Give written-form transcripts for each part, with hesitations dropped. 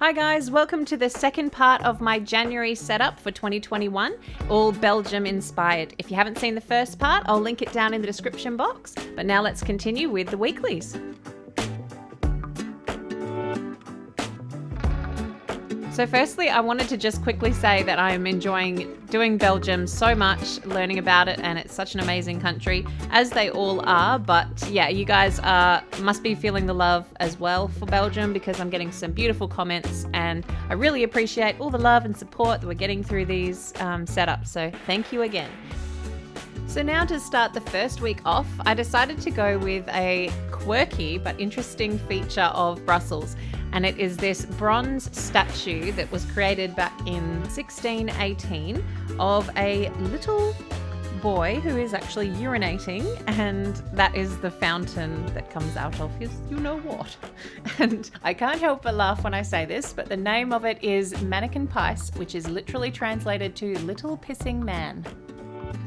Hi guys, welcome to the second part of my January setup for 2021, all Belgium inspired. If you haven't seen the first part, I'll link it down in the description box. But now let's continue with the weeklies. So firstly, I wanted to just quickly say that I am enjoying doing Belgium so much, learning about it, and it's such an amazing country, as they all are. But yeah, you guys must be feeling the love as well for Belgium, because I'm getting some beautiful comments, and I really appreciate all the love and support that we're getting through these setups. So thank you again. So now to start the first week off, I decided to go with a quirky but interesting feature of Brussels. And it is this bronze statue that was created back in 1618 of a little boy who is actually urinating, and that is the fountain that comes out of his you-know-what. And I can't help but laugh when I say this, but the name of it is Manneken, which is literally translated to Little Pissing Man.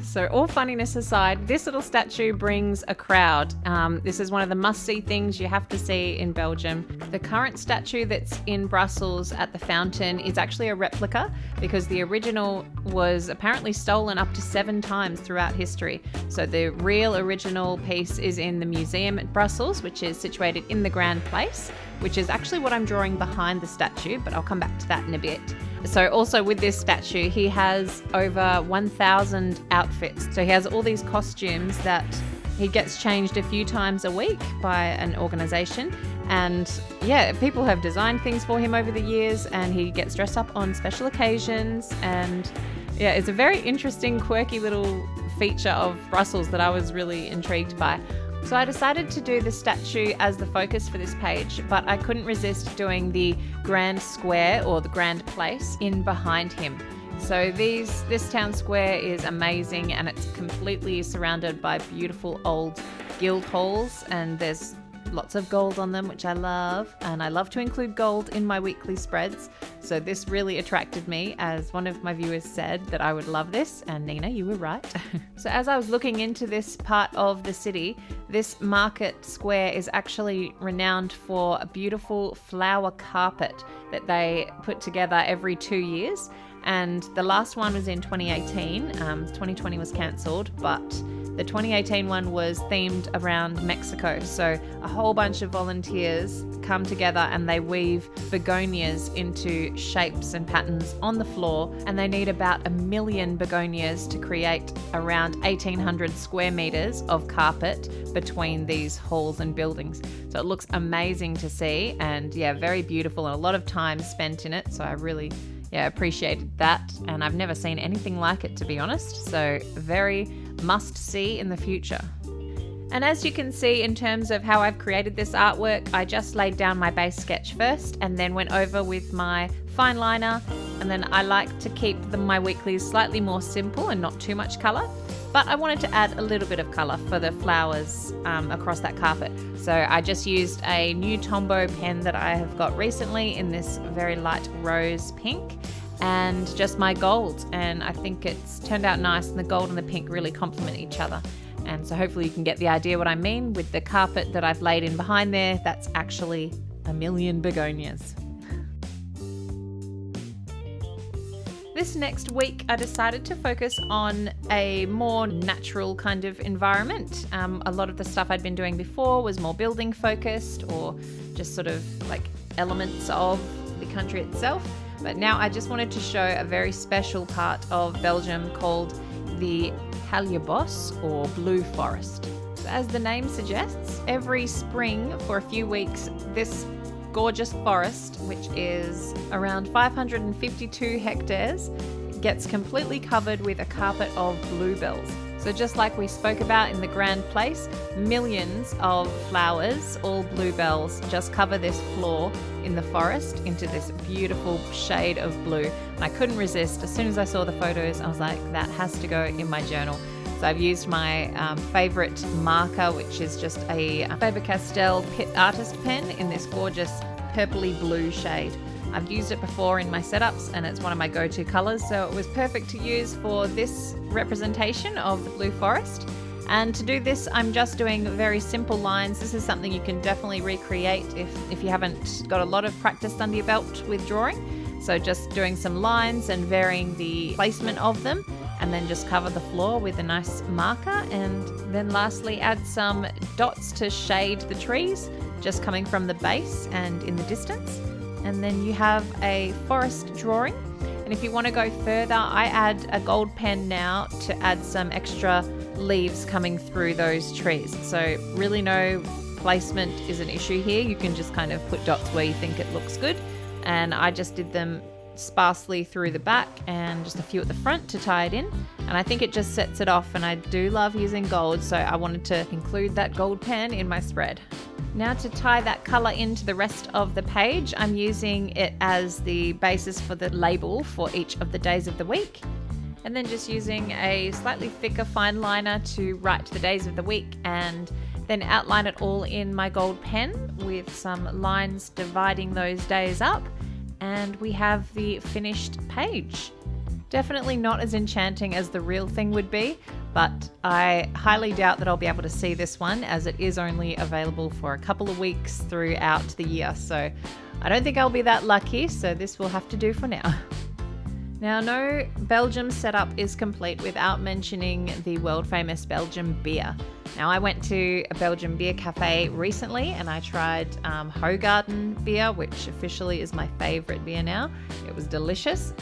So all funniness aside, this little statue brings a crowd. This is one of the must-see things you have to see in Belgium. The current statue that's in Brussels at the fountain is actually a replica, because the original was apparently stolen up to 7 times throughout history. So the real original piece is in the museum at Brussels, which is situated in the Grand Place, which is actually what I'm drawing behind the statue, but I'll come back to that in a bit. So also with this statue, he has over 1,000 outfits. So he has all these costumes that he gets changed a few times a week by an organization. And yeah, people have designed things for him over the years, and he gets dressed up on special occasions. And yeah, it's a very interesting, quirky little feature of Brussels that I was really intrigued by. So I decided to do the statue as the focus for this page, but I couldn't resist doing the Grand Square or the Grand Place in behind him. So this town square is amazing, and it's completely surrounded by beautiful old guild halls, and there's lots of gold on them, which I love, and I love to include gold in my weekly spreads. So this really attracted me, as one of my viewers said that I would love this, and Nina, you were right. So as I was looking into this part of the city, this market square is actually renowned for a beautiful flower carpet that they put together every 2 years. And the last one was in 2018. 2020 was cancelled, but the 2018 one was themed around Mexico. So a whole bunch of volunteers come together and they weave begonias into shapes and patterns on the floor. And they need about 1 million begonias to create around 1,800 square meters of carpet between these halls and buildings. So it looks amazing to see, and yeah, very beautiful, and a lot of time spent in it. So I really appreciated that, and I've never seen anything like it, to be honest. So very must see in the future. And as you can see, in terms of how I've created this artwork, I just laid down my base sketch first and then went over with my fine liner, and then I like to keep my weeklies slightly more simple and not too much colour. But I wanted to add a little bit of colour for the flowers across that carpet. So I just used a new Tombow pen that I have got recently in this very light rose pink, and just my gold. And I think it's turned out nice, and the gold and the pink really complement each other. And so hopefully you can get the idea what I mean with the carpet that I've laid in behind there. That's actually 1 million begonias. This next week, I decided to focus on a more natural kind of environment. A lot of the stuff I'd been doing before was more building focused, or just sort of like elements of the country itself. But now I just wanted to show a very special part of Belgium called the Hallerbos, or Blue Forest. So as the name suggests, every spring for a few weeks, this gorgeous forest, which is around 552 hectares, gets completely covered with a carpet of bluebells. So just like we spoke about in the Grand Place, millions of flowers, all bluebells, just cover this floor in the forest into this beautiful shade of blue. And I couldn't resist. As soon as I saw the photos, I was like, that has to go in my journal. So I've used my favourite marker, which is just a Faber-Castell Pitt Artist pen in this gorgeous purpley blue shade. I've used it before in my setups, and it's one of my go-to colours, so it was perfect to use for this representation of the Blue Forest. And to do this, I'm just doing very simple lines. This is something you can definitely recreate if you haven't got a lot of practice under your belt with drawing. So just doing some lines and varying the placement of them, and then just cover the floor with a nice marker, and then lastly add some dots to shade the trees, just coming from the base and in the distance. And then you have a forest drawing. And if you want to go further, I add a gold pen now to add some extra leaves coming through those trees. So really no placement is an issue here. You can just kind of put dots where you think it looks good. And I just did them sparsely through the back and just a few at the front to tie it in. And I think it just sets it off, and I do love using gold, so I wanted to include that gold pen in my spread. Now to tie that color into the rest of the page, I'm using it as the basis for the label for each of the days of the week. And then just using a slightly thicker fine liner to write the days of the week, and then outline it all in my gold pen with some lines dividing those days up. And we have the finished page. Definitely not as enchanting as the real thing would be, but I highly doubt that I'll be able to see this one, as it is only available for a couple of weeks throughout the year. So I don't think I'll be that lucky, so this will have to do for now. Now, no Belgium setup is complete without mentioning the world famous Belgian beer. Now, I went to a Belgian beer cafe recently and I tried Hoegaarden beer, which officially is my favorite beer now. It was delicious.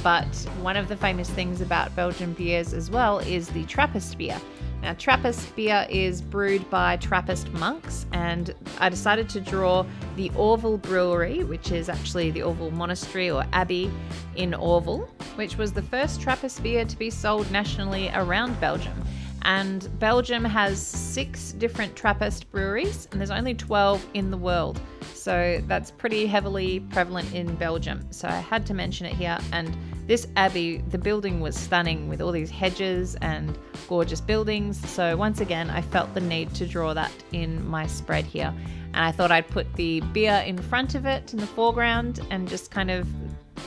But one of the famous things about Belgian beers as well is the Trappist beer. Now, Trappist beer is brewed by Trappist monks, and I decided to draw the Orval brewery, which is actually the Orval monastery or Abbey in Orval, which was the first Trappist beer to be sold nationally around Belgium. And Belgium has 6 different Trappist breweries, and there's only 12 in the world. So that's pretty heavily prevalent in Belgium. So I had to mention it here. And this abbey, the building was stunning with all these hedges and gorgeous buildings. So once again, I felt the need to draw that in my spread here. And I thought I'd put the beer in front of it in the foreground and just kind of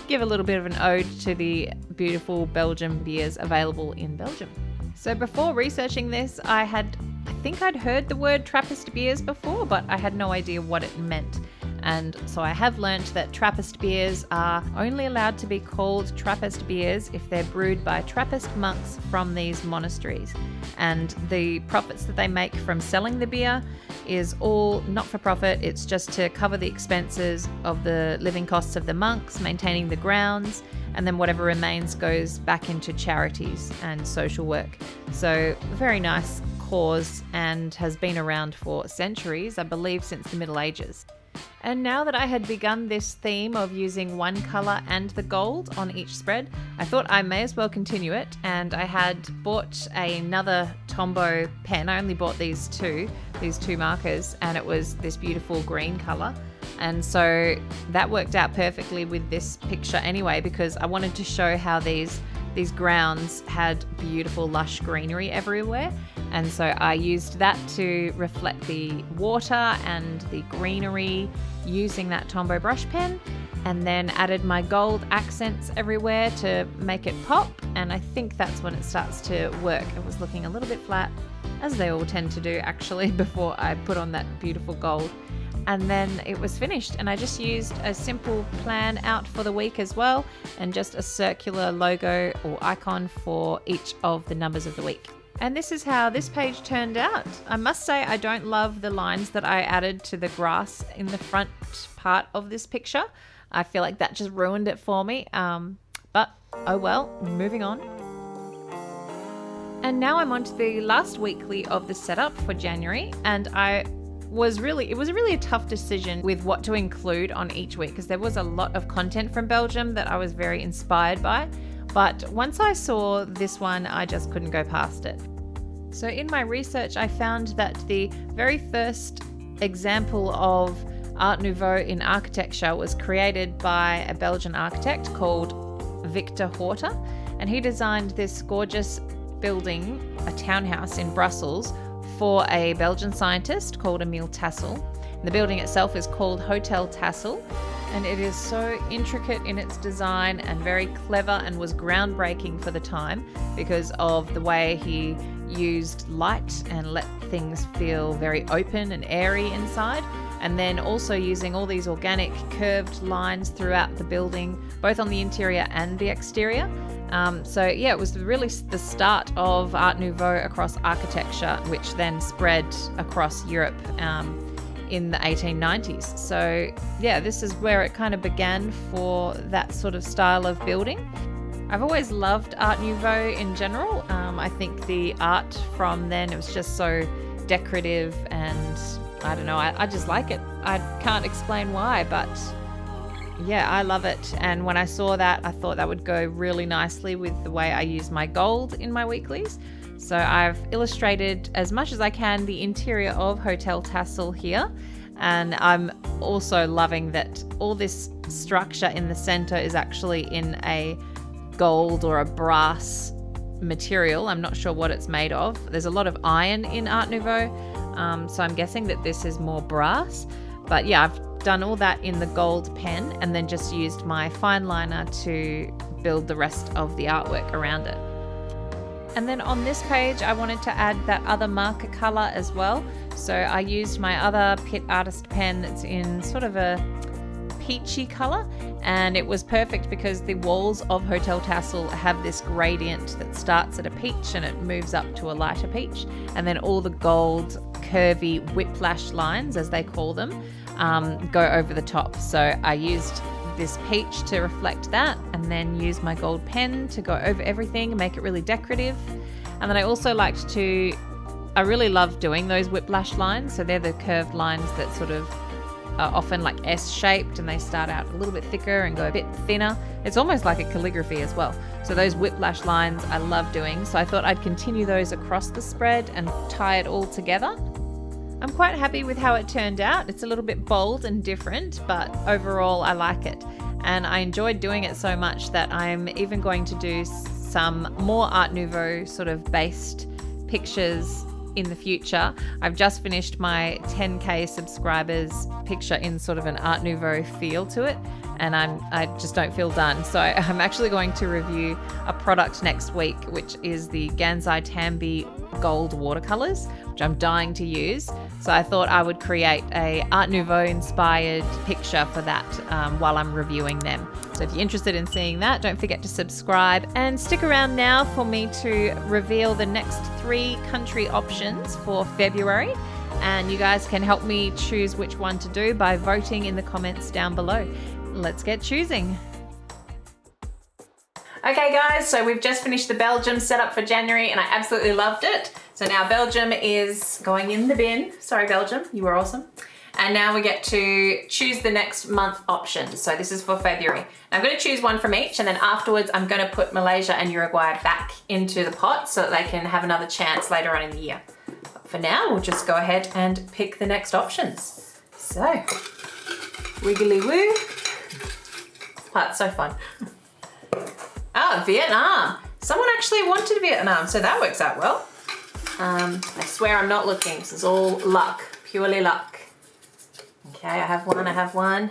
give a little bit of an ode to the beautiful Belgian beers available in Belgium. So before researching this, I think I'd heard the word Trappist beers before, but I had no idea what it meant. And so I have learnt that Trappist beers are only allowed to be called Trappist beers if they're brewed by Trappist monks from these monasteries. And the profits that they make from selling the beer is all not for profit. It's just to cover the expenses of the living costs of the monks, maintaining the grounds, and then whatever remains goes back into charities and social work. So very nice cause, and has been around for centuries, I believe since the Middle Ages. And now that I had begun this theme of using one colour and the gold on each spread, I thought I may as well continue it, and I had bought another Tombow pen. I only bought these two markers, and it was this beautiful green colour. And so that worked out perfectly with this picture anyway, because I wanted to show how these grounds had beautiful lush greenery everywhere. And so I used that to reflect the water and the greenery using that Tombow brush pen, and then added my gold accents everywhere to make it pop. And I think that's when it starts to work. It was looking a little bit flat, as they all tend to do actually, before I put on that beautiful gold. And then it was finished, and I just used a simple plan out for the week as well, and just a circular logo or icon for each of the numbers of the week. And this is how this page turned out. I must say I don't love the lines that I added to the grass in the front part of this picture. I feel like that just ruined it for me. But oh well, moving on. And now I'm on to the last weekly of the setup for January, and it was really a tough decision with what to include on each week, because there was a lot of content from Belgium that I was very inspired by. But once I saw this one, I just couldn't go past it. So in my research, I found that the very first example of Art Nouveau in architecture was created by a Belgian architect called Victor Horta, and he designed this gorgeous building, a townhouse in Brussels, for a Belgian scientist called Tassel. The building itself is called Hotel Tassel, And it is so intricate in its design and very clever, and was groundbreaking for the time because of the way he used light and let things feel very open and airy inside. And then also using all these organic curved lines throughout the building, both on the interior and the exterior. So yeah, it was really the start of Art Nouveau across architecture, which then spread across Europe in the 1890s. So yeah, this is where it kind of began for that sort of style of building. I've always loved Art Nouveau in general. I think the art from then, it was just so decorative, and I don't know, I just like it. I can't explain why, but yeah, I love it. And when I saw that, I thought that would go really nicely with the way I use my gold in my weeklies. So I've illustrated as much as I can the interior of Hotel Tassel here. And I'm also loving that all this structure in the center is actually in a gold or a brass material. I'm not sure what it's made of. There's a lot of iron in Art Nouveau, so I'm guessing that this is more brass. But yeah, I've done all that in the gold pen and then just used my fine liner to build the rest of the artwork around it. And then on this page, I wanted to add that other marker color as well. So I used my other Pitt Artist pen that's in sort of a peachy color, and it was perfect because the walls of Hotel Tassel have this gradient that starts at a peach and it moves up to a lighter peach, and then all the gold curvy whiplash lines, as they call them, go over the top. So I used this peach to reflect that, and then use my gold pen to go over everything and make it really decorative. And then I also I really love doing those whiplash lines. So they're the curved lines that sort of are often like S-shaped, and they start out a little bit thicker and go a bit thinner. It's almost like a calligraphy as well. So those whiplash lines I love doing. So I thought I'd continue those across the spread and tie it all together. I'm quite happy with how it turned out. It's a little bit bold and different, but overall I like it. And I enjoyed doing it so much that I'm even going to do some more Art Nouveau sort of based pictures in the future. I've just finished my 10K subscribers picture in sort of an Art Nouveau feel to it, and I just don't feel done. So I'm actually going to review a product next week, which is the Gansai Tambi gold watercolors, which I'm dying to use. So I thought I would create a Art Nouveau inspired picture for that while I'm reviewing them. So if you're interested in seeing that, don't forget to subscribe and stick around now for me to reveal the next 3 country options for February. And you guys can help me choose which one to do by voting in the comments down below. Let's get choosing. Okay guys, so we've just finished the Belgium setup for January and I absolutely loved it. So now Belgium is going in the bin. Sorry Belgium, you were awesome. And now we get to choose the next month option. So this is for February. I'm going to choose one from each, and then afterwards I'm going to put Malaysia and Uruguay back into the pot so that they can have another chance later on in the year. But for now, we'll just go ahead and pick the next options. So, wiggly woo. This part's so fun. Ah, Vietnam. Someone actually wanted Vietnam, so that works out well. I swear I'm not looking. This is all luck, purely luck. Okay, I have one.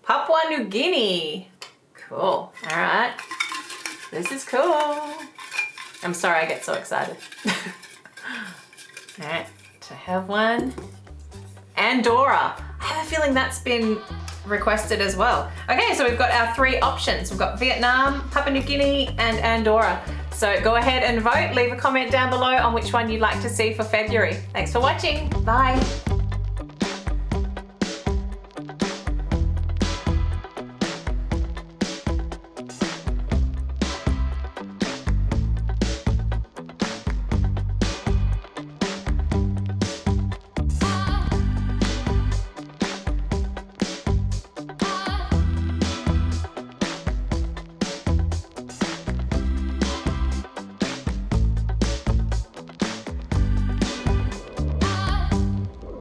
Papua New Guinea. Cool, all right. This is cool. I'm sorry I get so excited. All right, so I have one. Andorra. I have a feeling that's been requested as well. Okay, so we've got our 3 options. We've got Vietnam, Papua New Guinea, and Andorra. So go ahead and vote. Leave a comment down below on which one you'd like to see for February. Thanks for watching. Bye.